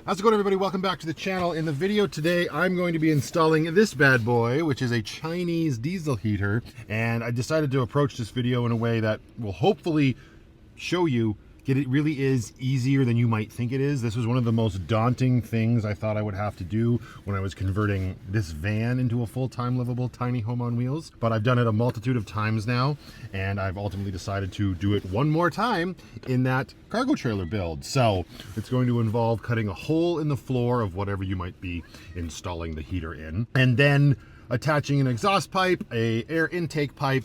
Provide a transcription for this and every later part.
How's it going, everybody? Welcome back to the channel. In the video today, I'm going to be installing this bad boy, which is a Chinese diesel heater. And I decided to approach this video in a way that will hopefully show you that it really is easier than you might think it is. This was one of the most daunting things I thought I would have to do when I was converting this van into a full-time livable tiny home on wheels. But I've done it a multitude of times now, and I've ultimately decided to do it one more time in that cargo trailer build. So it's going to involve cutting a hole in the floor of whatever you might be installing the heater in, and then attaching an exhaust pipe, a air intake pipe,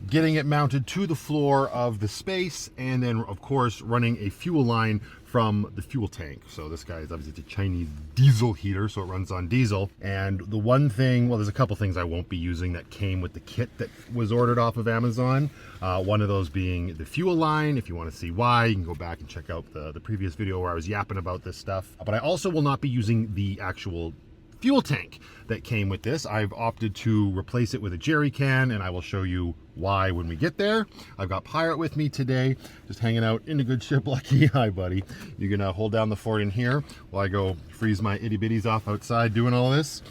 getting it mounted to the floor of the space, and then of course running a fuel line from the fuel tank. So this guy is obviously a Chinese diesel heater, so it runs on diesel. And the one thing, well, there's a couple things I won't be using that came with the kit that was ordered off of Amazon. One of those being the fuel line. If you want to see why, you can go back and check out the previous video where I was yapping about this stuff. But I also will not be using the actual fuel tank that came with this. I've opted to replace it with a jerry can, and I will show you why when we get there. I've got Pirate with me today, just hanging out in a good ship. Lucky. Hi, buddy. You're gonna hold down the fort in here while I go freeze my itty bitties off outside doing all this?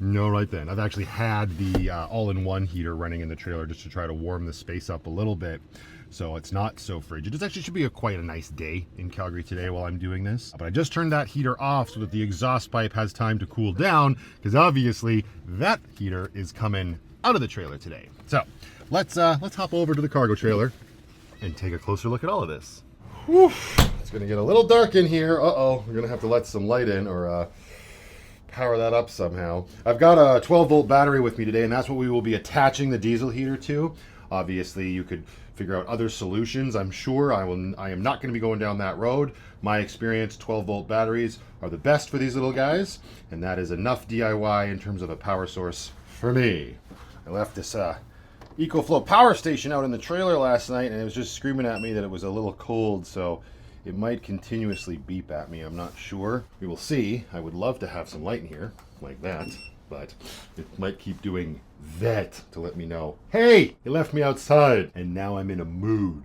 No, right then. I've actually had the all-in-one heater running in the trailer just to try to warm the space up a little bit, so it's not so frigid. It actually should be quite a nice day in Calgary today while I'm doing this. But I just turned that heater off so that the exhaust pipe has time to cool down, because obviously that heater is coming out of the trailer today. So let's hop over to the cargo trailer and take a closer look at all of this. Whew. It's gonna get a little dark in here. Uh-oh, we're gonna have to let some light in, or power that up somehow. I've got a 12-volt battery with me today, and that's what we will be attaching the diesel heater to. Obviously, you could figure out other solutions. I'm sure I am not going to be going down that road. My experience, 12-volt batteries are the best for these little guys, and that is enough DIY in terms of a power source for me. I left this EcoFlow power station out in the trailer last night, and it was just screaming at me that it was a little cold, so it might continuously beep at me. I'm not sure. We will see. I would love to have some light in here, like that, but it might keep doing that to let me know, hey, you left me outside, and now I'm in a mood.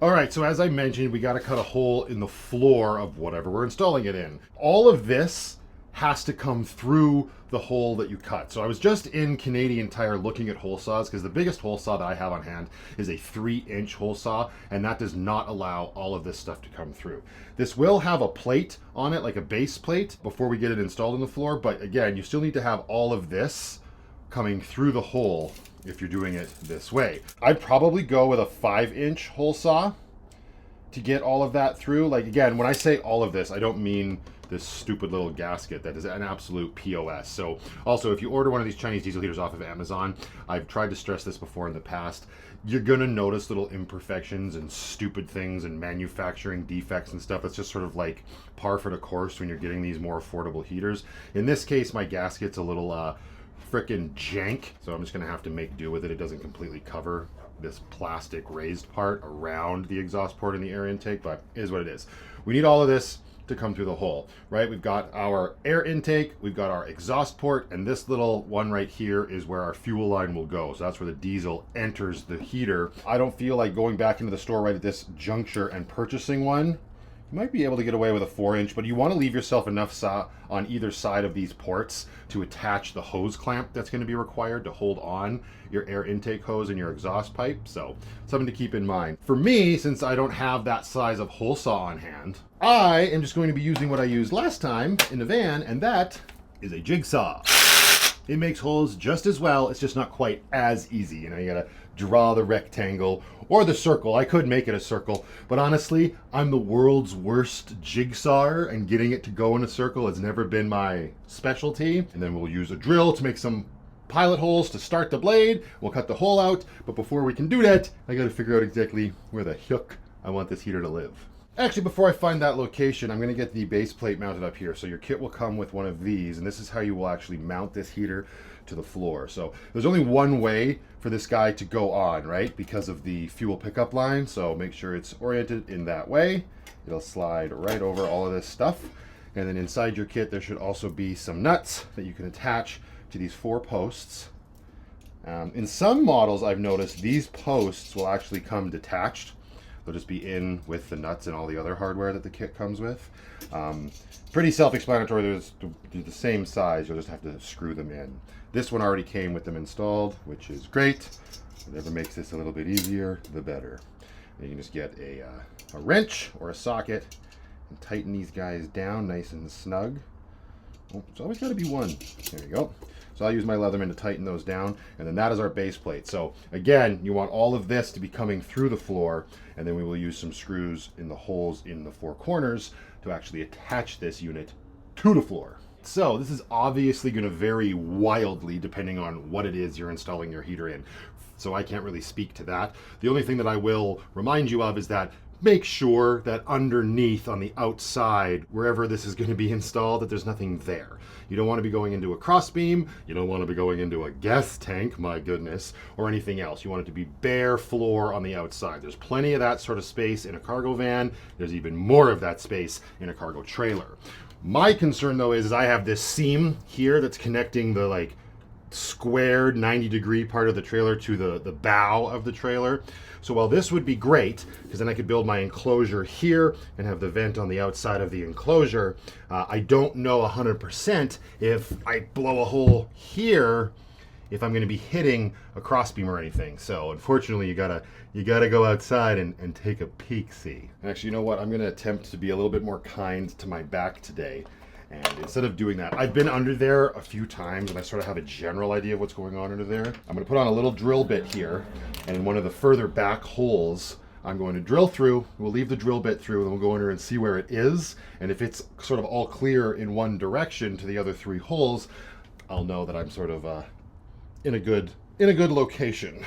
All right, so as I mentioned, we got to cut a hole in the floor of whatever we're installing it in. All of this has to come through the hole that you cut. So I was just in Canadian Tire looking at hole saws, because the biggest hole saw that I have on hand is a 3-inch hole saw, and that does not allow all of this stuff to come through. This will have a plate on it, like a base plate, before we get it installed in the floor, but again, you still need to have all of this coming through the hole if you're doing it this way. I'd probably go with a 5-inch hole saw to get all of that through. Like, again, when I say all of this, I don't mean this stupid little gasket that is an absolute POS. So also, if you order one of these Chinese diesel heaters off of Amazon, I've tried to stress this before in the past, you're gonna notice little imperfections and stupid things and manufacturing defects and stuff. That's just sort of like par for the course when you're getting these more affordable heaters. In this case, my gasket's a little frickin' jank, so I'm just gonna have to make do with it. It doesn't completely cover this plastic raised part around the exhaust port and the air intake, but it is what it is. We need all of this to come through the hole, right? We've got our air intake, we've got our exhaust port, and this little one right here is where our fuel line will go. So that's where the diesel enters the heater. I don't feel like going back into the store right at this juncture and purchasing one. You might be able to get away with a 4-inch, but you want to leave yourself enough on either side of these ports to attach the hose clamp that's going to be required to hold on your air intake hose and your exhaust pipe. So something to keep in mind. For me, since I don't have that size of hole saw on hand, I am just going to be using what I used last time in the van, and that is a jigsaw. It makes holes just as well. It's just not quite as easy. You know, you gotta draw the rectangle or the circle. I could make it a circle, but honestly, I'm the world's worst jigsawyer, and getting it to go in a circle has never been my specialty. And then we'll use a drill to make some pilot holes to start the blade. We'll cut the hole out, but before we can do that, I gotta figure out exactly where the heck I want this heater to live. Actually, before I find that location, I'm going to get the base plate mounted up here. So your kit will come with one of these, and this is how you will actually mount this heater to the floor. So there's only one way for this guy to go on, right? Because of the fuel pickup line. So make sure it's oriented in that way. It'll slide right over all of this stuff. And then inside your kit, there should also be some nuts that you can attach to these 4 posts. In some models, I've noticed these posts will actually come detached. They'll just be in with the nuts and all the other hardware that the kit comes with. Pretty self-explanatory. They're the same size. You'll just have to screw them in. This one already came with them installed, which is great. Whatever makes this a little bit easier, the better. You can just get a wrench or a socket and tighten these guys down nice and snug. Oh, it's always got to be one. There you go. So I'll use my Leatherman to tighten those down, and then that is our base plate. So again, you want all of this to be coming through the floor, and then we will use some screws in the holes in the four corners to actually attach this unit to the floor. So this is obviously going to vary wildly depending on what it is you're installing your heater in. So I can't really speak to that. The only thing that I will remind you of is that make sure that underneath on the outside, wherever this is going to be installed, that there's nothing there. You don't want to be going into a crossbeam. You don't want to be going into a gas tank, my goodness, or anything else. You want it to be bare floor on the outside. There's plenty of that sort of space in a cargo van. There's even more of that space in a cargo trailer. My concern though is I have this seam here that's connecting the like squared 90-degree part of the trailer to the bow of the trailer. So while this would be great, because then I could build my enclosure here and have the vent on the outside of the enclosure, I don't know 100% if I blow a hole here, if I'm going to be hitting a crossbeam or anything. So unfortunately, you gotta go outside and take a peek, see. Actually, you know what? I'm going to attempt to be a little bit more kind to my back today. And instead of doing that, I've been under there a few times and I sort of have a general idea of what's going on under there. I'm going to put on a little drill bit here, and in one of the further back holes, I'm going to drill through. We'll leave the drill bit through and we'll go under and see where it is. And if it's sort of all clear in one direction to the other three holes, I'll know that I'm sort of in a good location.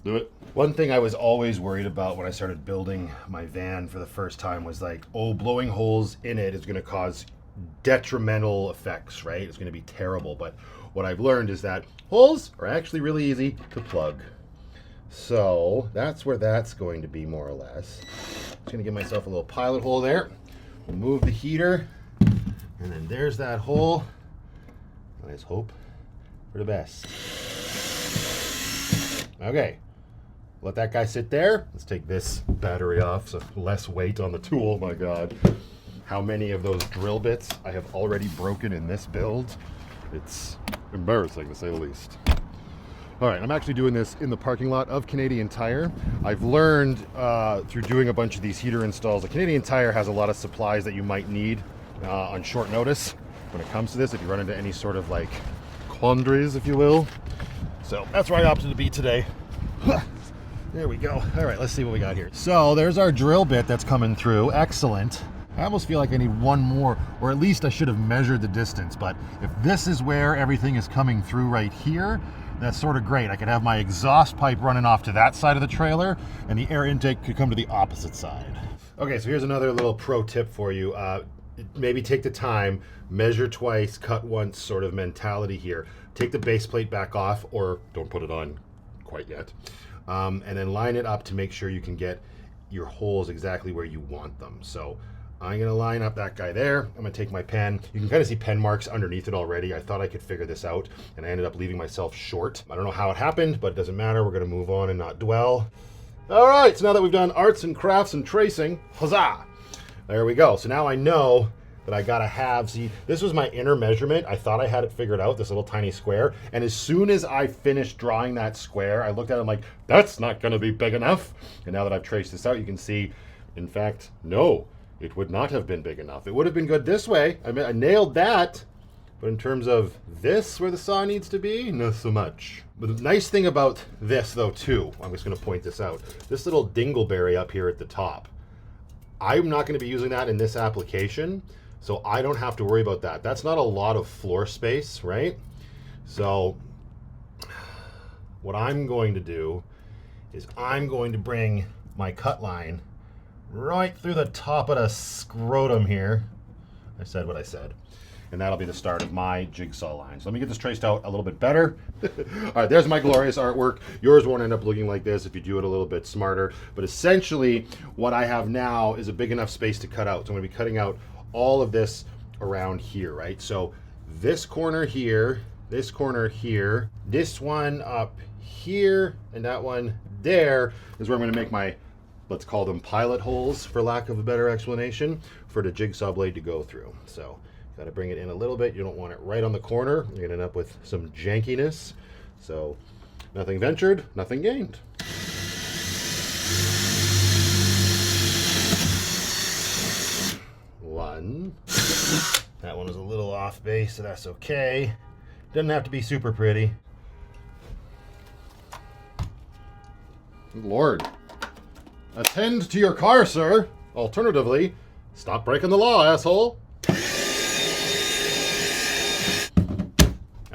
Do it. One thing I was always worried about when I started building my van for the first time was like, oh, blowing holes in it is going to cause detrimental effects, right? It's going to be terrible. But what I've learned is that holes are actually really easy to plug. So that's where that's going to be, more or less. Just going to give myself a little pilot hole there. We'll move the heater, and then there's that hole. Let's hope for the best. Okay. Let that guy sit there. Let's take this battery off, so less weight on the tool. My God. How many of those drill bits I have already broken in this build. It's embarrassing, to say the least. All right, I'm actually doing this in the parking lot of Canadian Tire. I've learned through doing a bunch of these heater installs that Canadian Tire has a lot of supplies that you might need on short notice when it comes to this, if you run into any sort of like quandaries, if you will. So that's where I opted to be today. There we go. All right, let's see what we got here. So there's our drill bit that's coming through. Excellent. I almost feel like I need one more, or at least I should have measured the distance. But if this is where everything is coming through right here, that's sort of great. I could have my exhaust pipe running off to that side of the trailer, and the air intake could come to the opposite side. Okay, so here's another little pro tip for you. Maybe take the time, measure twice, cut once sort of mentality here. Take the base plate back off, or don't put it on quite yet. And then line it up to make sure you can get your holes exactly where you want them. So I'm going to line up that guy there. I'm going to take my pen. You can kind of see pen marks underneath it already. I thought I could figure this out, and I ended up leaving myself short. I don't know how it happened, but it doesn't matter. We're going to move on and not dwell. All right, so now that we've done arts and crafts and tracing, huzzah! There we go. So now I know that I gotta have, see, this was my inner measurement. I thought I had it figured out, this little tiny square. And as soon as I finished drawing that square, I looked at it, I'm like, that's not gonna be big enough. And now that I've traced this out, you can see, in fact, no, it would not have been big enough. It would have been good this way. I mean, I nailed that. But in terms of this, where the saw needs to be, not so much. But the nice thing about this though too, I'm just gonna point this out, this little dingleberry up here at the top, I'm not gonna be using that in this application. So I don't have to worry about that. That's not a lot of floor space, right? So what I'm going to do is I'm going to bring my cut line right through the top of the scrotum here. I said what I said. And that'll be the start of my jigsaw line. So let me get this traced out a little bit better. All right, there's my glorious artwork. Yours won't end up looking like this if you do it a little bit smarter. But essentially, what I have now is a big enough space to cut out. So I'm gonna be cutting out all of this around here, right? So this corner here, this one up here, and that one there is where I'm going to make my, let's call them pilot holes for lack of a better explanation, for the jigsaw blade to go through. So got to bring it in a little bit. You don't want it right on the corner. You're going to end up with some jankiness. So nothing ventured, nothing gained. One. That one was a little off base, so that's okay. Doesn't have to be super pretty. Good Lord. Attend to your car, sir. Alternatively, stop breaking the law, asshole.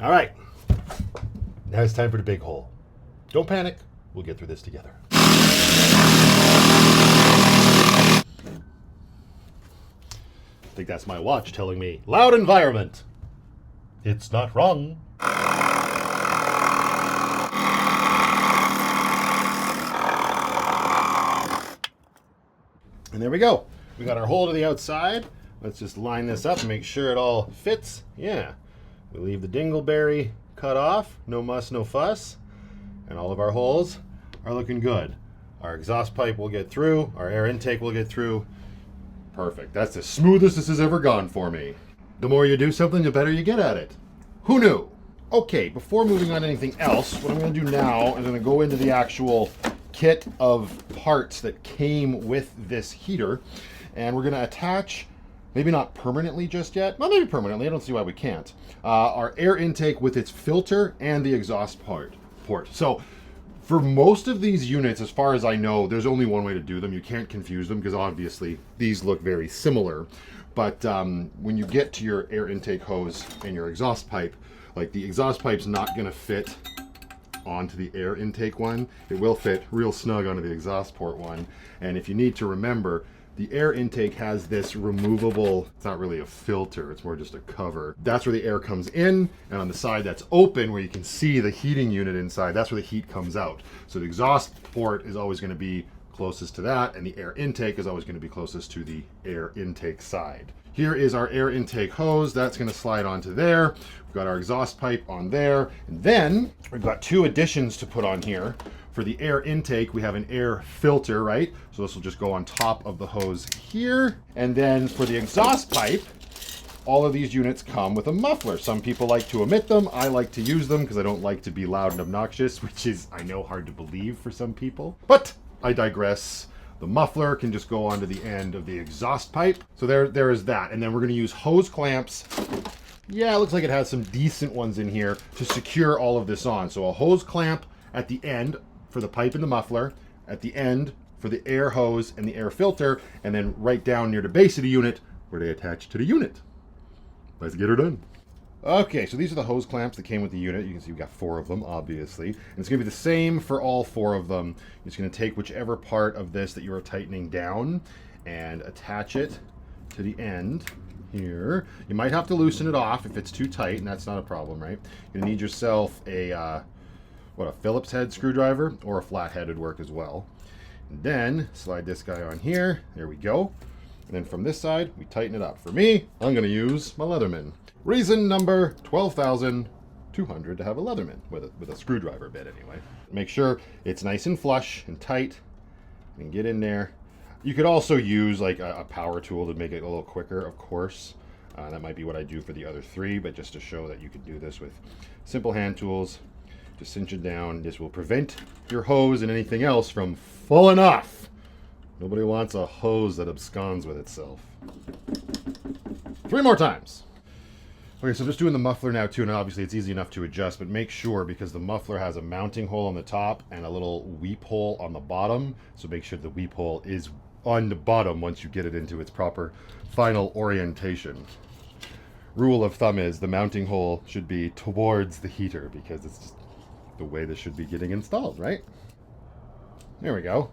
All right. Now it's time for the big hole. Don't panic. We'll get through this together. I think that's my watch telling me, loud environment. It's not wrong. And there we go. We got our hole to the outside. Let's just line this up and make sure it all fits. Yeah. We leave the dingleberry cut off. No muss, no fuss. And all of our holes are looking good. Our exhaust pipe will get through. Our air intake will get through. Perfect. That's the smoothest this has ever gone for me. The more you do something, the better you get at it. Who knew? Okay, before moving on to anything else, what I'm going to do now is I'm going to go into the actual kit of parts that came with this heater, and we're going to attach, maybe not permanently just yet, well, maybe permanently, I don't see why we can't, our air intake with its filter and the exhaust port. So for most of these units, as far as I know, there's only one way to do them. You can't confuse them because obviously these look very similar. But when you get to your air intake hose and your exhaust pipe, like the exhaust pipe's not going to fit onto the air intake one. It will fit real snug onto the exhaust port one. And if you need to remember, the air intake has this removable, it's not really a filter, it's more just a cover. That's where the air comes in, and on the side that's open where you can see the heating unit inside, that's where the heat comes out. So the exhaust port is always going to be closest to that, and the air intake is always going to be closest to the air intake side. Here is our air intake hose. That's going to slide onto there. We've got our exhaust pipe on there. And then we've got two additions to put on here. For the air intake, we have an air filter, right? So this will just go on top of the hose here. And then for the exhaust pipe, all of these units come with a muffler. Some people like to omit them. I like to use them because I don't like to be loud and obnoxious, which is, I know, hard to believe for some people. But I digress. The muffler can just go onto the end of the exhaust pipe. So there is that. And then we're going to use hose clamps. Yeah, it looks like it has some decent ones in here to secure all of this on. So a hose clamp at the end for the pipe and the muffler, at the end for the air hose and the air filter, and then right down near the base of the unit where they attach to the unit. Let's get her done. Okay, so these are the hose clamps that came with the unit. You can see we've got 4 of them, obviously. And it's going to be the same for all 4 of them. You're just going to take whichever part of this that you are tightening down and attach it to the end here. You might have to loosen it off if it's too tight, and that's not a problem, right? You're going to need yourself a Phillips head screwdriver, or a flathead would work as well. And then slide this guy on here. There we go. And then from this side, we tighten it up. For me, I'm going to use my Leatherman. Reason number 12,200 to have a Leatherman, with a screwdriver bit anyway. Make sure it's nice and flush and tight and get in there. You could also use like a power tool to make it a little quicker, of course. That might be what I do for the other 3, but just to show that you can do this with simple hand tools, just cinch it down. This will prevent your hose and anything else from falling off. Nobody wants a hose that absconds with itself. 3 more times. Okay, so I'm just doing the muffler now too, and obviously it's easy enough to adjust, but make sure, because the muffler has a mounting hole on the top and a little weep hole on the bottom, so make sure the weep hole is on the bottom once you get it into its proper final orientation. Rule of thumb is the mounting hole should be towards the heater, because it's just the way this should be getting installed, right? There we go.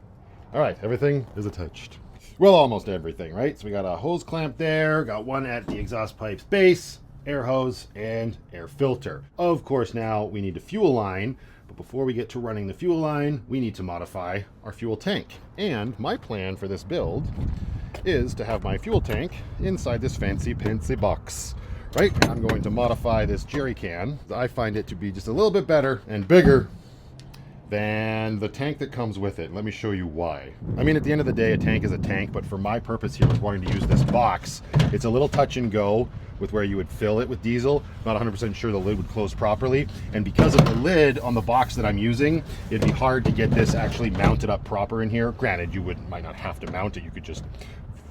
All right, everything is attached. Well, almost everything, right? So we got a hose clamp there, got one at the exhaust pipe's base, air hose, and air filter. Of course, now we need a fuel line, but before we get to running the fuel line, we need to modify our fuel tank. And my plan for this build is to have my fuel tank inside this fancy pantsy box, right? I'm going to modify this jerry can. I find it to be just a little bit better and bigger than the tank that comes with it. Let me show you why. I mean, at the end of the day, a tank is a tank, but for my purpose here with wanting to use this box, it's a little touch and go with where you would fill it with diesel. Not 100% sure the lid would close properly. And because of the lid on the box that I'm using, it'd be hard to get this actually mounted up proper in here. Granted, you might not have to mount it. You could just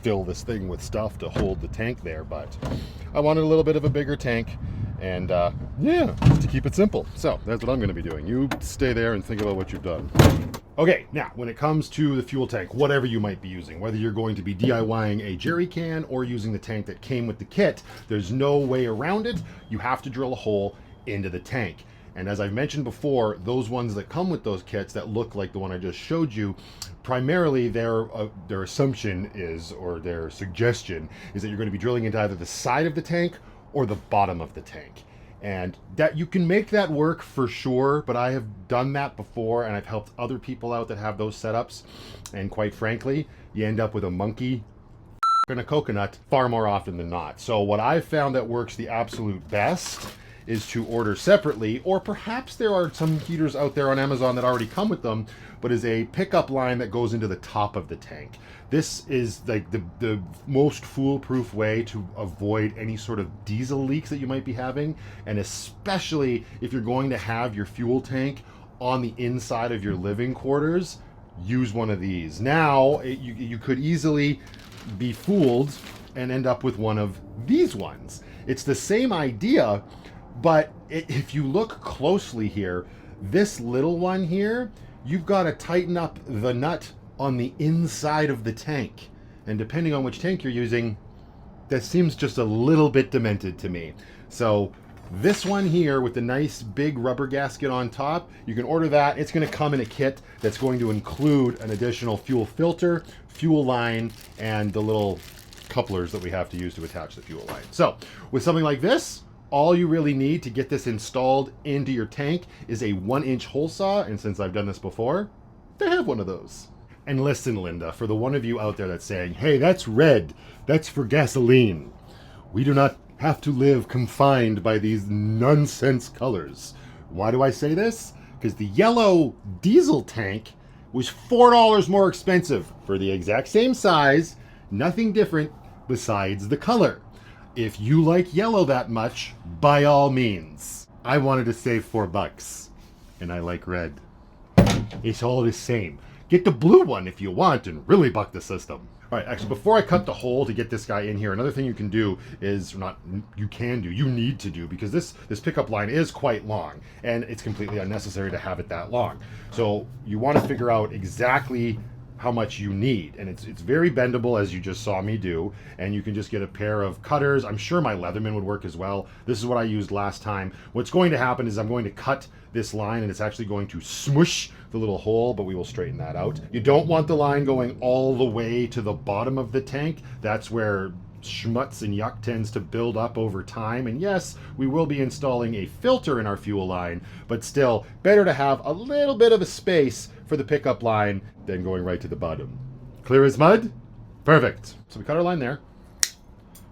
fill this thing with stuff to hold the tank there, but I wanted a little bit of a bigger tank, and yeah, to keep it simple. So that's what I'm going to be doing. You stay there and think about what you've done. Okay, now when it comes to the fuel tank, whatever you might be using, whether you're going to be DIYing a jerry can or using the tank that came with the kit, there's no way around it. You have to drill a hole into the tank. And as I've mentioned before, those ones that come with those kits that look like the one I just showed you, primarily their assumption is, or their suggestion is, that you're going to be drilling into either the side of the tank or the bottom of the tank. And that you can make that work for sure, but I have done that before and I've helped other people out that have those setups. And quite frankly, you end up with a monkey and a coconut far more often than not. So what I've found that works the absolute best is to order separately, or perhaps there are some heaters out there on Amazon that already come with them, but is a pickup line that goes into the top of the tank. This is like the most foolproof way to avoid any sort of diesel leaks that you might be having, and especially if you're going to have your fuel tank on the inside of your living quarters, use one of these. Now, you could easily be fooled and end up with one of these ones. It's the same idea, but if you look closely here, this little one here, you've got to tighten up the nut on the inside of the tank. And depending on which tank you're using, that seems just a little bit demented to me. So this one here with the nice big rubber gasket on top, you can order that. It's going to come in a kit that's going to include an additional fuel filter, fuel line, and the little couplers that we have to use to attach the fuel line. So with something like this, all you really need to get this installed into your tank is a 1-inch hole saw, and since I've done this before, they have one of those. And listen, Linda, for the one of you out there that's saying, hey, that's red, that's for gasoline. We do not have to live confined by these nonsense colors. Why do I say this? Because the yellow diesel tank was $4 more expensive for the exact same size, nothing different besides the color. If you like yellow that much, by all means. I wanted to save $4, and I like red. It's all the same. Get the blue one if you want and really buck the system. All right, actually, before I cut the hole to get this guy in here, another thing you can do is, you need to do, because this pickup line is quite long, and it's completely unnecessary to have it that long. So you want to figure out exactly how much you need, and it's very bendable, as you just saw me do, and you can just get a pair of cutters. I'm sure my Leatherman would work as well. This is what I used last time. What's going to happen is I'm going to cut this line, and it's actually going to smush the little hole, but we will straighten that out. You don't want the line going all the way to the bottom of the tank. That's where schmutz and yuck tends to build up over time. And yes, we will be installing a filter in our fuel line, but still better to have a little bit of a space for the pickup line than going right to the bottom. Clear as mud? Perfect. So we cut our line there.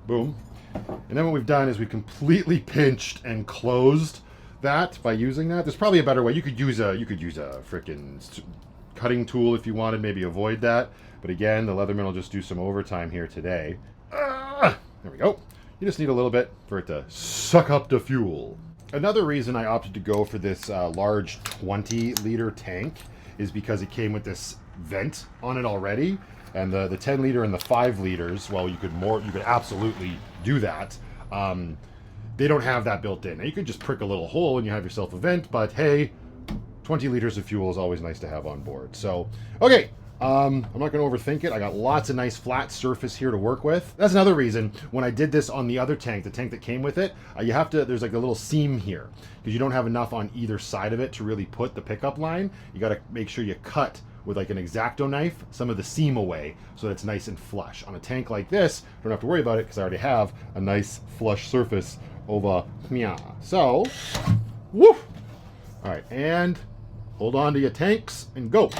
Boom. And then what we've done is we completely pinched and closed that by using that. There's probably a better way. You could use a freaking cutting tool if you wanted, maybe avoid that. But again, the Leatherman will just do some overtime here today. There we go. You just need a little bit for it to suck up the fuel. Another reason I opted to go for this large 20-liter tank is because it came with this vent on it already, and the 10 liter and the 5 liters, well, you could absolutely do that. They don't have that built in. Now, you could just prick a little hole and you have yourself a vent, but hey, 20 liters of fuel is always nice to have on board. So, okay, I'm not going to overthink it. I got lots of nice flat surface here to work with. That's another reason when I did this on the other tank, the tank that came with it, there's like a little seam here because you don't have enough on either side of it to really put the pickup line. You got to make sure you cut with like an X-Acto knife some of the seam away so that it's nice and flush. On a tank like this, I don't have to worry about it because I already have a nice flush surface over here. So, woo! All right, and hold on to your tanks and go.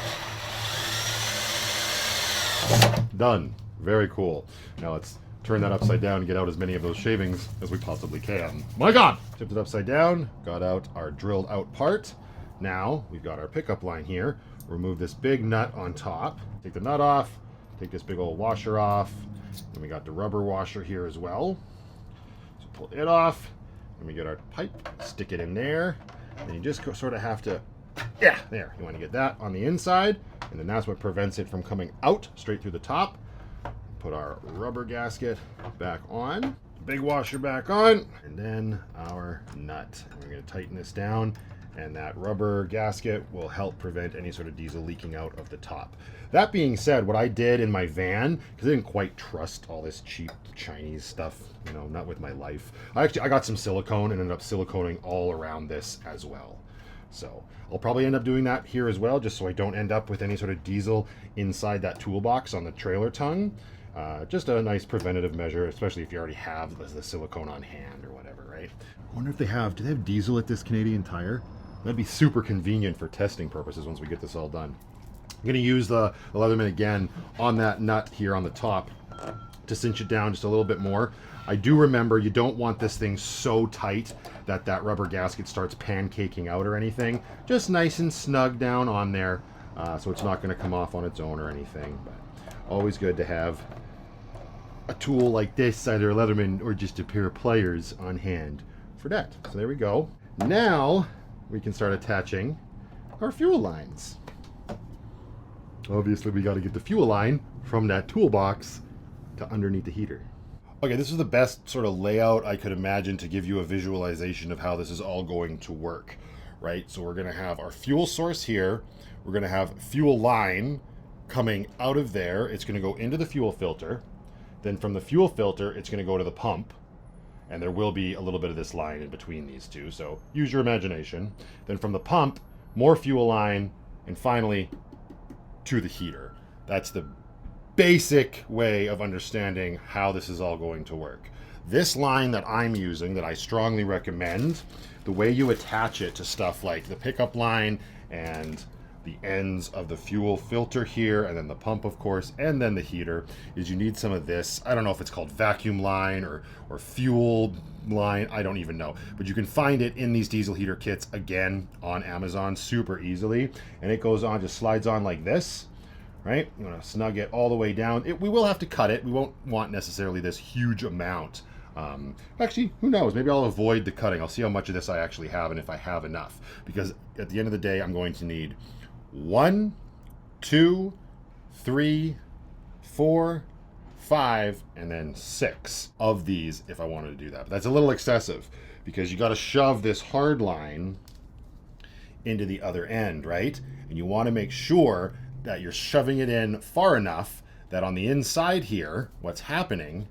Done. Very cool. Now let's turn that upside down and get out as many of those shavings as we possibly can. My God! Tipped it upside down, got out our drilled out part, Now we've got our pickup line here. Remove this big nut on top. Take the nut off. Take this big old washer off. And we got the rubber washer here as well. So pull it off. And we get our pipe. Stick it in there. And you just sort of have to, yeah, there. You want to get that on the inside. And then that's what prevents it from coming out straight through the top. Put our rubber gasket back on. Big washer back on. And then our nut. And we're going to tighten this down. And that rubber gasket will help prevent any sort of diesel leaking out of the top. That being said, what I did in my van, because I didn't quite trust all this cheap Chinese stuff, you know, not with my life. I got some silicone and ended up siliconing all around this as well. So I'll probably end up doing that here as well, just so I don't end up with any sort of diesel inside that toolbox on the trailer tongue. Just a nice preventative measure, especially if you already have the silicone on hand or whatever, right? I wonder if do they have diesel at this Canadian Tire? That'd be super convenient for testing purposes once we get this all done. I'm going to use the Leatherman again on that nut here on the top to cinch it down just a little bit more. I do remember you don't want this thing so tight that that rubber gasket starts pancaking out or anything. Just nice and snug down on there, so it's not going to come off on its own or anything. But always good to have a tool like this, either a Leatherman or just a pair of pliers on hand for that. So there we go. Now we can start attaching our fuel lines. Obviously, we got to get the fuel line from that toolbox to underneath the heater. Okay, this is the best sort of layout I could imagine to give you a visualization of how this is all going to work, right? So we're going to have our fuel source here. We're going to have fuel line coming out of there. It's going to go into the fuel filter. Then from the fuel filter, it's going to go to the pump. And there will be a little bit of this line in between these two, so use your imagination. Then from the pump, more fuel line, and finally to the heater. That's the basic way of understanding how this is all going to work. This line that I'm using, that I strongly recommend, the way you attach it to stuff like the pickup line and the ends of the fuel filter here, and then the pump, of course, and then the heater, is you need some of this. I don't know if it's called vacuum line or fuel line. I don't even know. But you can find it in these diesel heater kits, again, on Amazon super easily. And it goes on, just slides on like this, right? You want to snug it all the way down. We will have to cut it. We won't want necessarily this huge amount. Actually, who knows? Maybe I'll avoid the cutting. I'll see how much of this I actually have and if I have enough. Because at the end of the day, I'm going to need 1, 2, 3, 4, 5, and then 6 of these if I wanted to do that. But that's a little excessive because you got to shove this hard line into the other end, right? And you want to make sure that you're shoving it in far enough that on the inside here, what's happening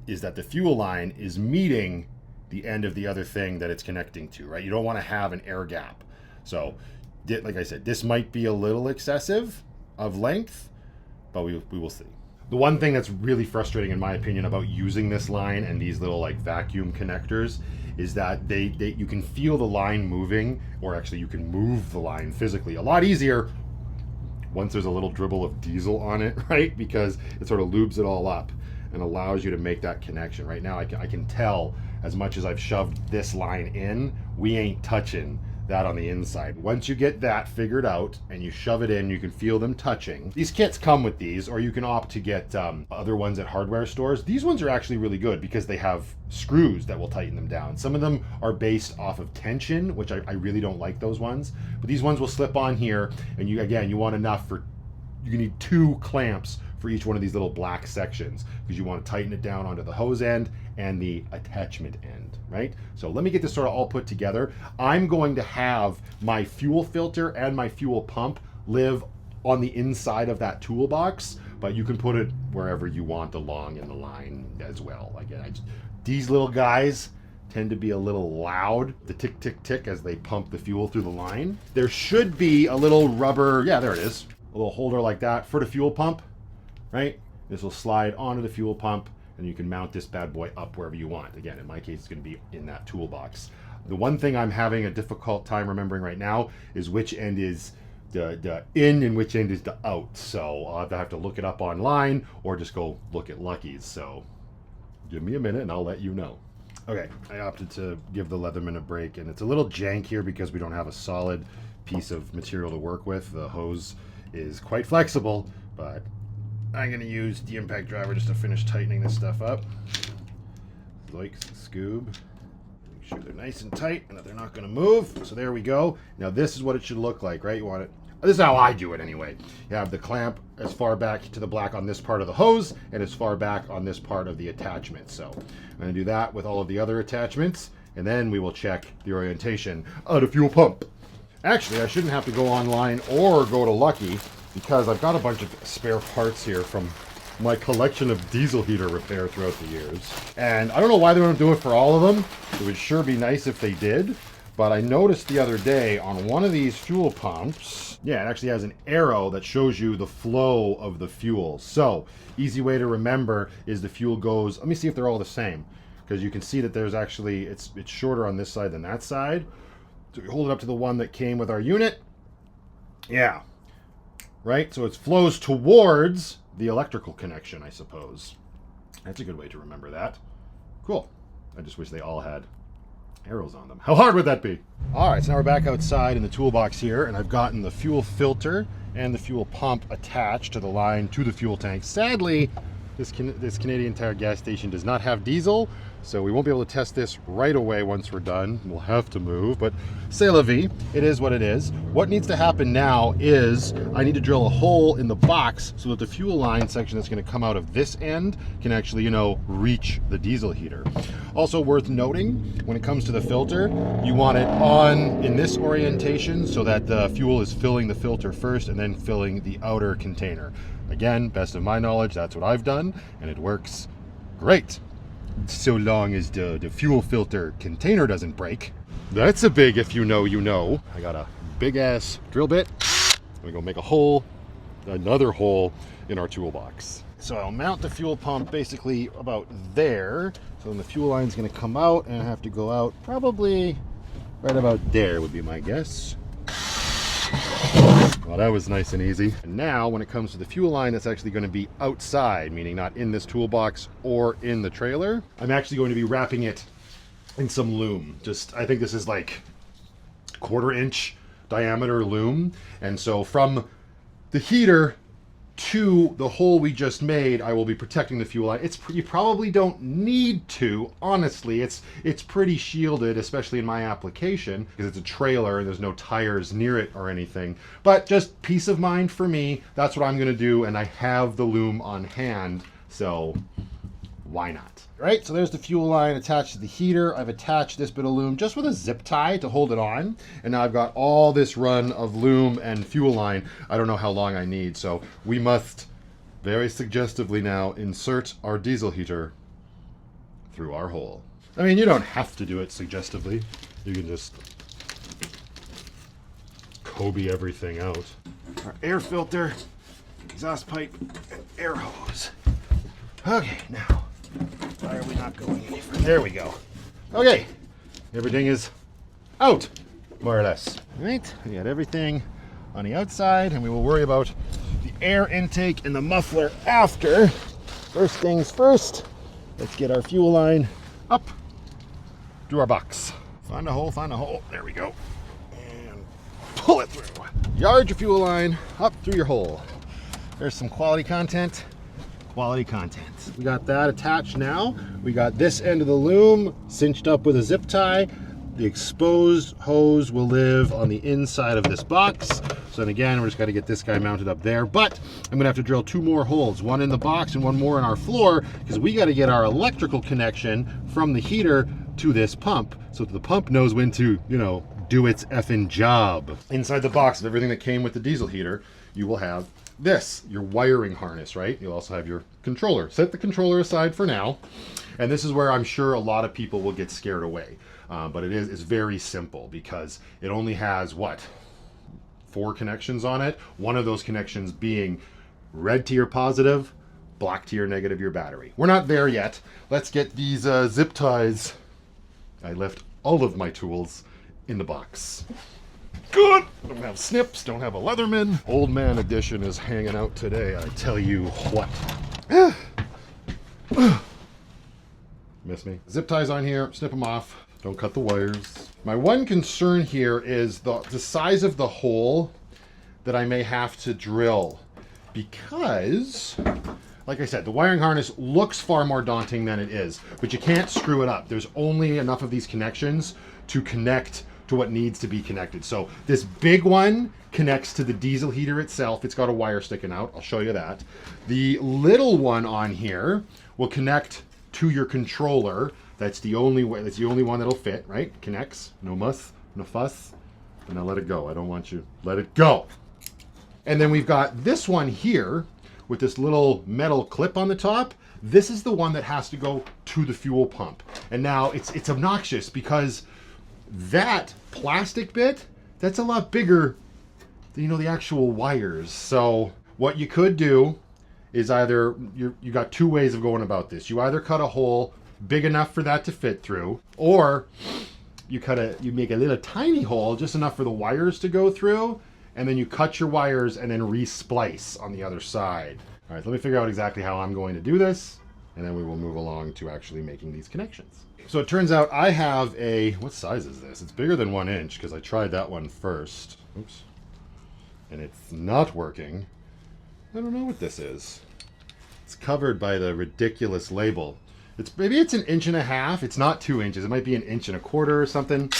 is that the fuel line is meeting the end of the other thing that it's connecting to, right? You don't want to have an air gap. So like I said, this might be a little excessive of length, but we will see. The one thing that's really frustrating, in my opinion, about using this line and these little like vacuum connectors is that you can feel the line moving, or actually you can move the line physically a lot easier once there's a little dribble of diesel on it, right? Because it sort of lubes it all up and allows you to make that connection. Right now I can tell, as much as I've shoved this line in, we ain't touching that on the inside. Once you get that figured out and you shove it in, you can feel them touching. These kits come with these, or you can opt to get other ones at hardware stores. These ones are actually really good because they have screws that will tighten them down. Some of them are based off of tension, which I really don't like those ones, but these ones will slip on here, and you want enough for, you need 2 clamps for each one of these little black sections because you want to tighten it down onto the hose end and the attachment end, right? So let me get this sort of all put together. I'm going to have my fuel filter and my fuel pump live on the inside of that toolbox, but you can put it wherever you want along in the line as well. Again, these little guys tend to be a little loud, the tick, tick, tick, as they pump the fuel through the line. There should be a little rubber, yeah, there it is, a little holder like that for the fuel pump, right? This will slide onto the fuel pump, and you can mount this bad boy up wherever you want. Again, in my case, it's going to be in that toolbox. The one thing I'm having a difficult time remembering right now is which end is the in and which end is the out. So I'll either have to look it up online or just go look at Lucky's. So give me a minute and I'll let you know. Okay, I opted to give the Leatherman a break, and it's a little jank here because we don't have a solid piece of material to work with. The hose is quite flexible, but I'm going to use the impact driver just to finish tightening this stuff up. Like Scoob. Make sure they're nice and tight and that they're not going to move. So there we go. Now this is what it should look like, right? You want it. This is how I do it anyway. You have the clamp as far back to the black on this part of the hose and as far back on this part of the attachment. So I'm going to do that with all of the other attachments, and then we will check the orientation of the fuel pump. Actually, I shouldn't have to go online or go to Lucky because I've got a bunch of spare parts here from my collection of diesel heater repair throughout the years. And I don't know why they don't do it for all of them. It would sure be nice if they did. But I noticed the other day on one of these fuel pumps, yeah, it actually has an arrow that shows you the flow of the fuel. So, easy way to remember is the fuel goes, let me see if they're all the same. Because you can see that there's actually, it's shorter on this side than that side. So you hold it up to the one that came with our unit. Yeah. Right? So it flows towards the electrical connection, I suppose. That's a good way to remember that. Cool. I just wish they all had arrows on them. How hard would that be? All right, so now we're back outside in the toolbox here, and I've gotten the fuel filter and the fuel pump attached to the line to the fuel tank. Sadly, this Canadian Tire gas station does not have diesel, so we won't be able to test this right away once we're done. We'll have to move, but c'est la vie. It is what it is. What needs to happen now is I need to drill a hole in the box so that the fuel line section that's going to come out of this end can actually, you know, reach the diesel heater. Also worth noting, when it comes to the filter, you want it on in this orientation so that the fuel is filling the filter first and then filling the outer container. Again, best of my knowledge, that's what I've done, and it works great. So long as the fuel filter container doesn't break. That's a big if you know, you know. I got a big ass drill bit. I'm gonna go make a hole, another hole in our toolbox. So I'll mount the fuel pump basically about there. So then the fuel line's gonna come out and I have to go out probably right about there would be my guess. Well, that was nice and easy. And now when it comes to the fuel line, that's actually going to be outside, meaning not in this toolbox or in the trailer. I'm actually going to be wrapping it in some loom. I think this is like 1/4 inch diameter loom. And so from the heater to the hole we just made, I will be protecting the fuel line. You probably don't need to, honestly. It's pretty shielded, especially in my application, because it's a trailer and there's no tires near it or anything. But just peace of mind for me, that's what I'm gonna do, and I have the loom on hand, so why not? Right, so there's the fuel line attached to the heater. I've attached this bit of loom just with a zip tie to hold it on. And now I've got all this run of loom and fuel line. I don't know how long I need, so we must very suggestively now insert our diesel heater through our hole. I mean, you don't have to do it suggestively. You can just Kobe everything out. Our air filter, exhaust pipe, and air hose. Okay, now, why are we not going any further? There we go. Okay, everything is out, more or less. All right, we got everything on the outside, and we will worry about the air intake and the muffler after. First things first, let's get our fuel line up to our box. Find a hole, there we go. And pull it through. Yard your fuel line up through your hole. There's some quality content. We got that attached now. We got this end of the loom cinched up with a zip tie. The exposed hose will live on the inside of this box. So then again, we're just gonna get this guy mounted up there, but I'm gonna have to drill 2 more holes, one in the box and one more in our floor, because we gotta get our electrical connection from the heater to this pump so that the pump knows when to, you know, do its effing job. Inside the box of everything that came with the diesel heater, you will have this, your wiring harness, right? You'll also have your controller. Set the controller aside for now. And this is where I'm sure a lot of people will get scared away. But it's very simple because it only has, what, 4 connections on it? One of those connections being red to your positive, black to your negative, your battery. We're not there yet. Let's get these zip ties. I left all of my tools in the box. Good. Don't have snips, don't have a Leatherman. Old man edition is hanging out today, I tell you what. Miss me. Zip ties on here, snip them off. Don't cut the wires. My one concern here is the size of the hole that I may have to drill, because, like I said, the wiring harness looks far more daunting than it is, but you can't screw it up. There's only enough of these connections to connect to what needs to be connected. So this big one connects to the diesel heater itself. It's got a wire sticking out. I'll show you that. The little one on here will connect to your controller. That's the only way. That's the only one that'll fit, right? Connects. No muss, no fuss. But now let it go. I don't want you. Let it go. And then we've got this one here with this little metal clip on the top. This is the one that has to go to the fuel pump. And now it's obnoxious because that plastic bit, that's a lot bigger than, you know, the actual wires. So what you could do is either, you got two ways of going about this. You either cut a hole big enough for that to fit through, or you make a little tiny hole just enough for the wires to go through, and then you cut your wires and then re-splice on the other side. All right, so let me figure out exactly how I'm going to do this, and then we will move along to actually making these connections. So it turns out I have a, what size is this? It's bigger than 1 inch because I tried that one first. Oops. And it's not working. I don't know what this is. It's covered by the ridiculous label. Maybe it's 1.5 inches. It's not 2 inches. It might be 1.25 inches or something.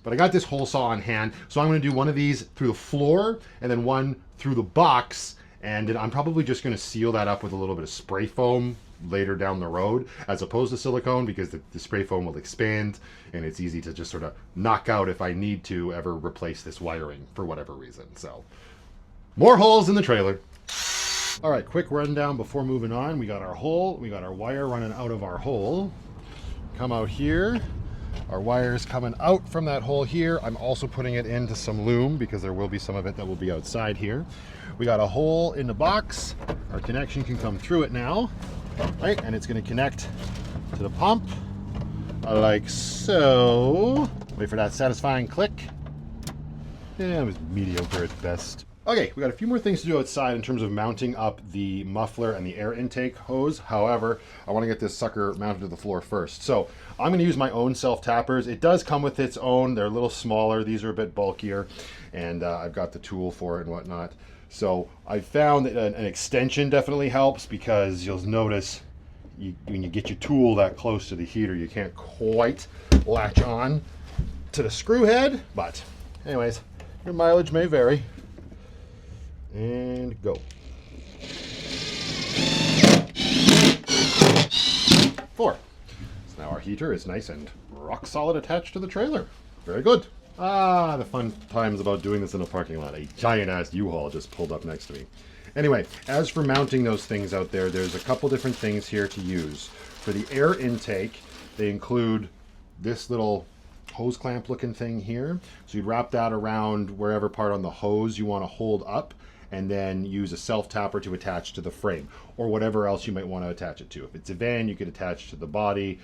But I got this hole saw on hand, so I'm going to do one of these through the floor and then one through the box. And then I'm probably just going to seal that up with a little bit of spray foam later down the road, as opposed to silicone, because the spray foam will expand and it's easy to just sort of knock out if I need to ever replace this wiring for whatever reason. So more holes in the trailer. All right, quick rundown before moving on. We got our hole, we got our wire running out of our hole. Come out here, our wire's coming out from that hole here. I'm also putting it into some loom because there will be some of it that will be outside here. We got a hole in the box. Our connection can come through it now, right? And it's going to connect to the pump like so. Wait for that satisfying click. Yeah, it was mediocre at best. Okay, we got a few more things to do outside in terms of mounting up the muffler and the air intake hose. However, I want to get this sucker mounted to the floor first. So I'm going to use my own self-tappers. It does come with its own. They're a little smaller. These are a bit bulkier, and I've got the tool for it and whatnot. So I found that an extension definitely helps, because you'll notice when you get your tool that close to the heater, you can't quite latch on to the screw head. But anyways, your mileage may vary. And go. 4. So now our heater is nice and rock solid attached to the trailer. Very good. Ah, the fun times about doing this in a parking lot. A giant ass U-Haul just pulled up next to me. Anyway, as for mounting those things out there, there's a couple different things here to use. For the air intake, they include this little hose clamp looking thing here. So you'd wrap that around wherever part on the hose you want to hold up, and then use a self-tapper to attach to the frame, or whatever else you might want to attach it to. If it's a van, you could attach to the body.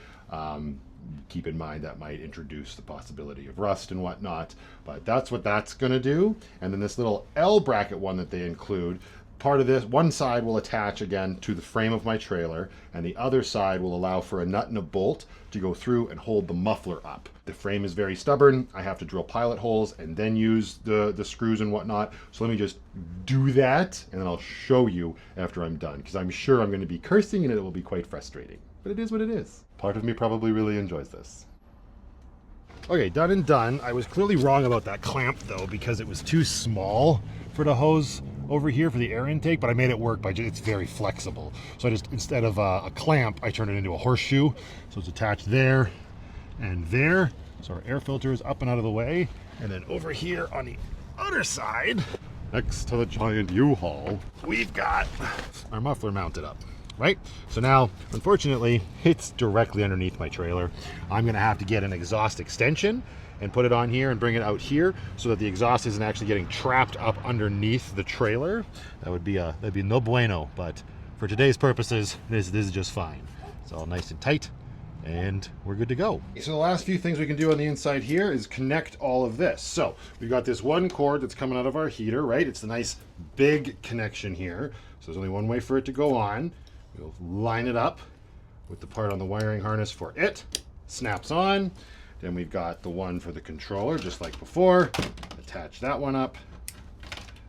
Keep in mind that might introduce the possibility of rust and whatnot, but that's what that's going to do. And then this little L bracket one that they include, part of this, one side will attach again to the frame of my trailer, and the other side will allow for a nut and a bolt to go through and hold the muffler up. The frame is very stubborn. I have to drill pilot holes and then use the screws and whatnot. So let me just do that, and then I'll show you after I'm done, because I'm sure I'm going to be cursing and it will be quite frustrating. But it is what it is. Part of me probably really enjoys this. Okay, done and done. I was clearly wrong about that clamp though, because it was too small for the hose over here for the air intake, but I made it work by it's very flexible. So I just, instead of a clamp, I turned it into a horseshoe. So it's attached there and there. So our air filter is up and out of the way. And then over here on the other side, next to the giant U-Haul, we've got our muffler mounted up, right? So now, unfortunately, it's directly underneath my trailer. I'm gonna have to get an exhaust extension and put it on here and bring it out here so that the exhaust isn't actually getting trapped up underneath the trailer. That'd be no bueno, but for today's purposes, this is just fine. It's all nice and tight, and we're good to go. So the last few things we can do on the inside here is connect all of this. So we've got this one cord that's coming out of our heater, right? It's the nice big connection here. So there's only one way for it to go on. We'll line it up with the part on the wiring harness for it. Snaps on. Then we've got the one for the controller, just like before. Attach that one up.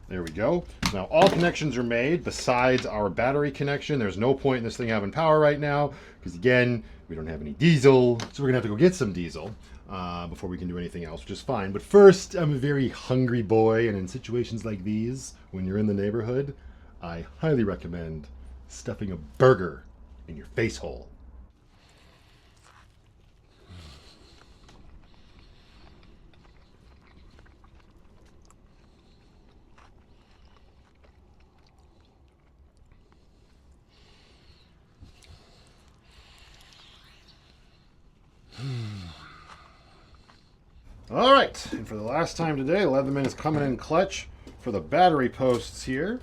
There we go. Now all connections are made besides our battery connection. There's no point in this thing having power right now because, again, we don't have any diesel. So we're going to have to go get some diesel before we can do anything else, which is fine. But first, I'm a very hungry boy, and in situations like these, when you're in the neighborhood, I highly recommend stuffing a burger in your face hole. All right, and for the last time today, Leatherman is coming in clutch for the battery posts here.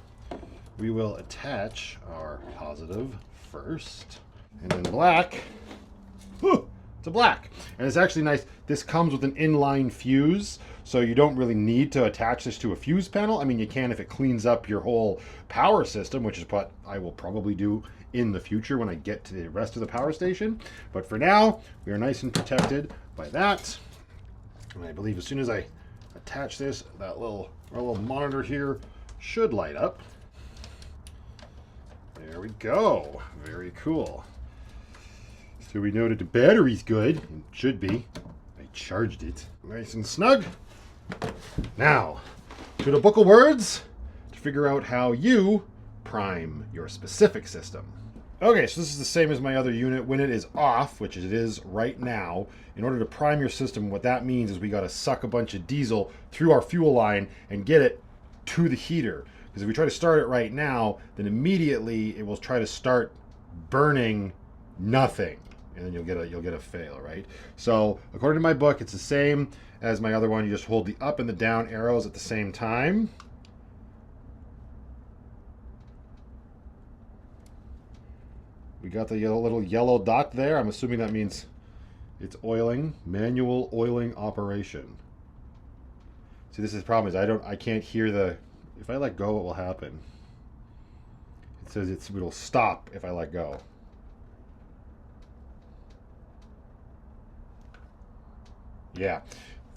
We will attach our positive first, and then black. Whew, it's a black, and it's actually nice. This comes with an inline fuse, so you don't really need to attach this to a fuse panel. I mean, you can if it cleans up your whole power system, which is what I will probably do in the future when I get to the rest of the power station. But for now, we are nice and protected by that. And I believe as soon as I attach this, that our little monitor here should light up. There we go. Very cool. So we know that the battery's good. It should be. I charged it. Nice and snug. Now, to the book of words to figure out how you prime your specific system. Okay, so this is the same as my other unit. When it is off, which it is right now, in order to prime your system, what that means is we got to suck a bunch of diesel through our fuel line and get it to the heater. Because if we try to start it right now, then immediately it will try to start burning nothing, and then you'll get a fail, right? So according to my book, it's the same as my other one. You just hold the up and the down arrows at the same time. We got the little yellow dot there. I'm assuming that means it's oiling, manual oiling operation. See, this is the problem is I can't hear the, if I let go, what will happen? It says it'll stop if I let go. Yeah.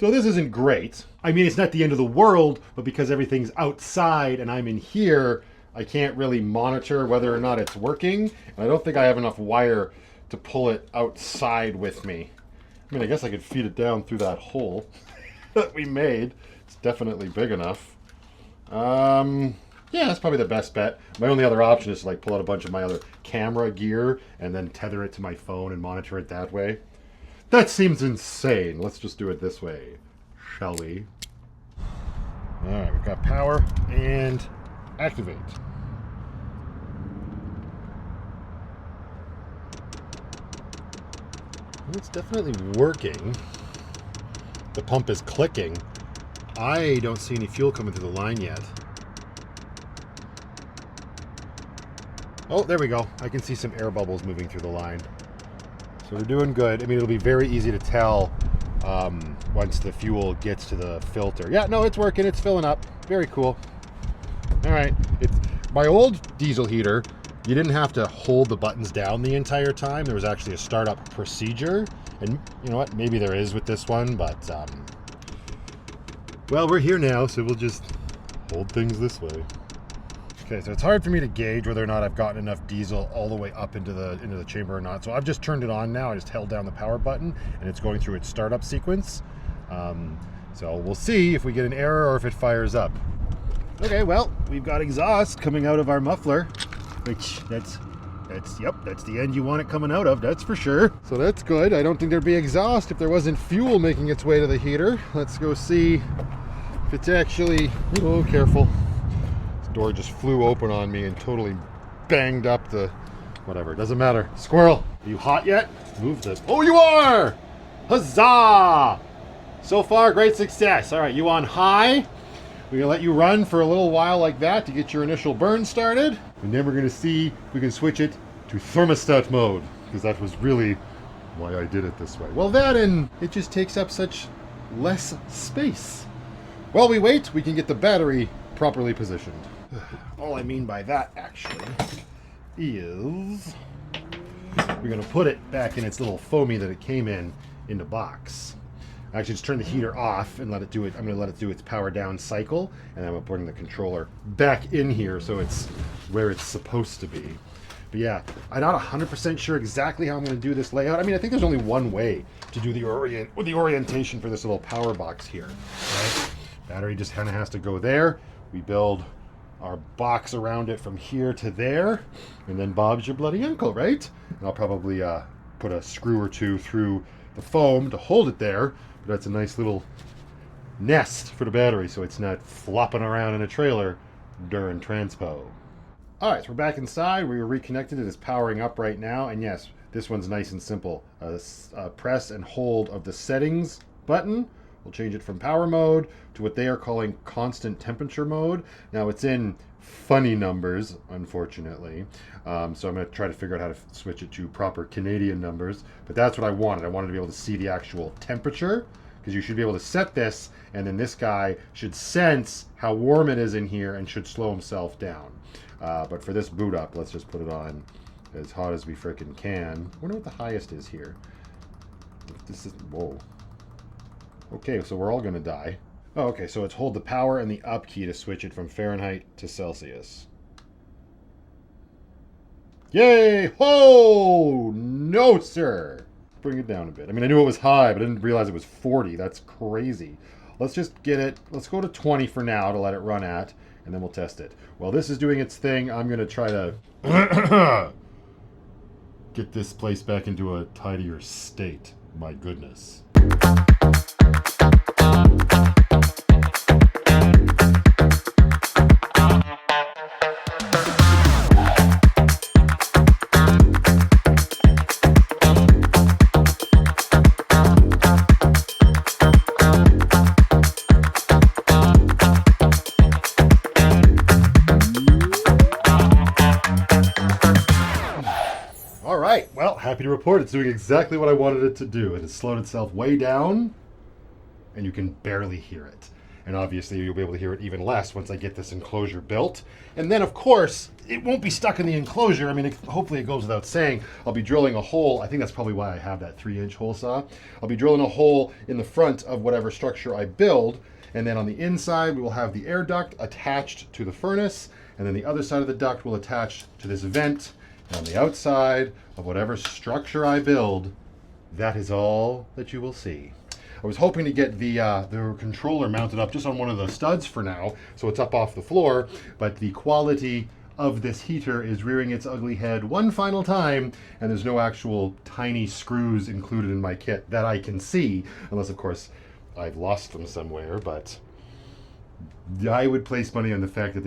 So this isn't great. I mean, it's not the end of the world, but because everything's outside and I'm in here, I can't really monitor whether or not it's working. And I don't think I have enough wire to pull it outside with me. I mean, I guess I could feed it down through that hole that we made. It's definitely big enough. Yeah, that's probably the best bet. My only other option is to like pull out a bunch of my other camera gear and then tether it to my phone and monitor it that way. That seems insane. Let's just do it this way, shall we? All right, we've got power and activate. It's definitely working. The pump is clicking. I don't see any fuel coming through the line yet. Oh, there we go. I can see some air bubbles moving through the line. So we're doing good. I mean, it'll be very easy to tell once the fuel gets to the filter. Yeah, no, it's working. It's filling up. Very cool. All right. My old diesel heater, you didn't have to hold the buttons down the entire time. There was actually a startup procedure. And you know what? Maybe there is with this one, but well, we're here now, so we'll just hold things this way. Okay, so it's hard for me to gauge whether or not I've gotten enough diesel all the way up into the chamber or not. So I've just turned it on now. I just held down the power button, and it's going through its startup sequence. So we'll see if we get an error or if it fires up. Okay, well, we've got exhaust coming out of our muffler, which that's the end you want it coming out of, that's for sure. So that's good. I don't think there'd be exhaust if there wasn't fuel making its way to the heater. Let's go see if it's actually, oh, careful. This door just flew open on me and totally banged up the, whatever, doesn't matter. Squirrel, are you hot yet? Move this. Oh, you are! Huzzah! So far, great success. All right, you on high? We're gonna let you run for a little while like that to get your initial burn started. And then we're gonna see if we can switch it to thermostat mode, because that was really why I did it this way. Well, that and it just takes up such less space. While we wait, we can get the battery properly positioned. All I mean by that, actually, is we're going to put it back in its little foamy that it came in the box. Actually, just turn the heater off and let it do it. I'm going to let it do its power down cycle, and then I'm going to bring the controller back in here so it's where it's supposed to be. But yeah, I'm not 100% sure exactly how I'm going to do this layout. I mean, I think there's only one way to do the orientation for this little power box here. Right? Battery just kind of has to go there. We build our box around it from here to there, and then Bob's your bloody uncle, right? And I'll probably put a screw or two through the foam to hold it there. But that's a nice little nest for the battery, so it's not flopping around in a trailer during transpo. All right, so we're back inside. We were reconnected. It is powering up right now. And yes, this one's nice and simple. Press and hold of the settings button will change it from power mode to what they are calling constant temperature mode. Now it's in funny numbers, unfortunately. So I'm going to try to figure out how to switch it to proper Canadian numbers. But that's what I wanted. I wanted to be able to see the actual temperature, because you should be able to set this, and then this guy should sense how warm it is in here and should slow himself down. But for this boot up, let's just put it on as hot as we frickin' can. I wonder what the highest is here. This is, whoa. Okay, so we're all gonna die. Oh, okay, so it's hold the power and the up key to switch it from Fahrenheit to Celsius. Yay! Ho! No, sir! Bring it down a bit. I mean, I knew it was high, but I didn't realize it was 40. That's crazy. Let's just get it, let's go to 20 for now to let it run at, and then we'll test it. While this is doing its thing, I'm going to try to get this place back into a tidier state. My goodness. Well, happy to report it's doing exactly what I wanted it to do. It has slowed itself way down, and you can barely hear it. And obviously you'll be able to hear it even less once I get this enclosure built. And then, of course, it won't be stuck in the enclosure. I mean, hopefully it goes without saying. I'll be drilling a hole. I think that's probably why I have that 3-inch hole saw. I'll be drilling a hole in the front of whatever structure I build. And then on the inside, we will have the air duct attached to the furnace. And then the other side of the duct will attach to this vent. And on the outside of whatever structure I build, that is all that you will see. I was hoping to get the controller mounted up just on one of the studs for now, so it's up off the floor, but the quality of this heater is rearing its ugly head one final time, and there's no actual tiny screws included in my kit that I can see, unless of course I've lost them somewhere, but I would place money on the fact that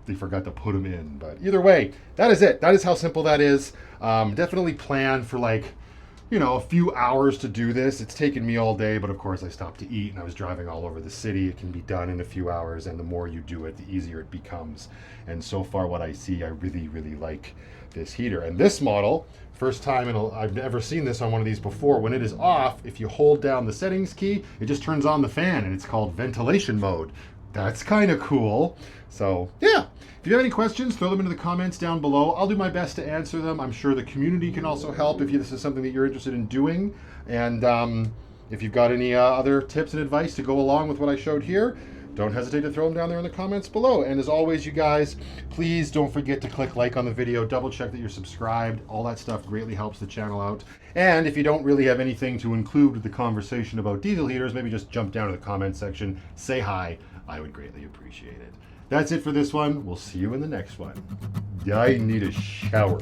they forgot to put them in. But either way, that is it. That is how simple that is. Definitely plan for, like, you know, a few hours to do this. It's taken me all day, but of course I stopped to eat and I was driving all over the city. It can be done in a few hours, and the more you do it, the easier it becomes. And so far what I see, I really, really like this heater. And this model, first time I've never seen this on one of these before. When it is off, if you hold down the settings key, it just turns on the fan, and it's called ventilation mode. That's kind of cool. So yeah, if you have any questions, throw them into the comments down below. I'll do my best to answer them. I'm sure the community can also help if this is something that you're interested in doing. And if you've got any other tips and advice to go along with what I showed here, don't hesitate to throw them down there in the comments below. And as always, you guys, please don't forget to click like on the video, double check that you're subscribed. All that stuff greatly helps the channel out. And if you don't really have anything to include with the conversation about diesel heaters, maybe just jump down to the comment section, say hi. I would greatly appreciate it. That's it for this one. We'll see you in the next one. I need a shower.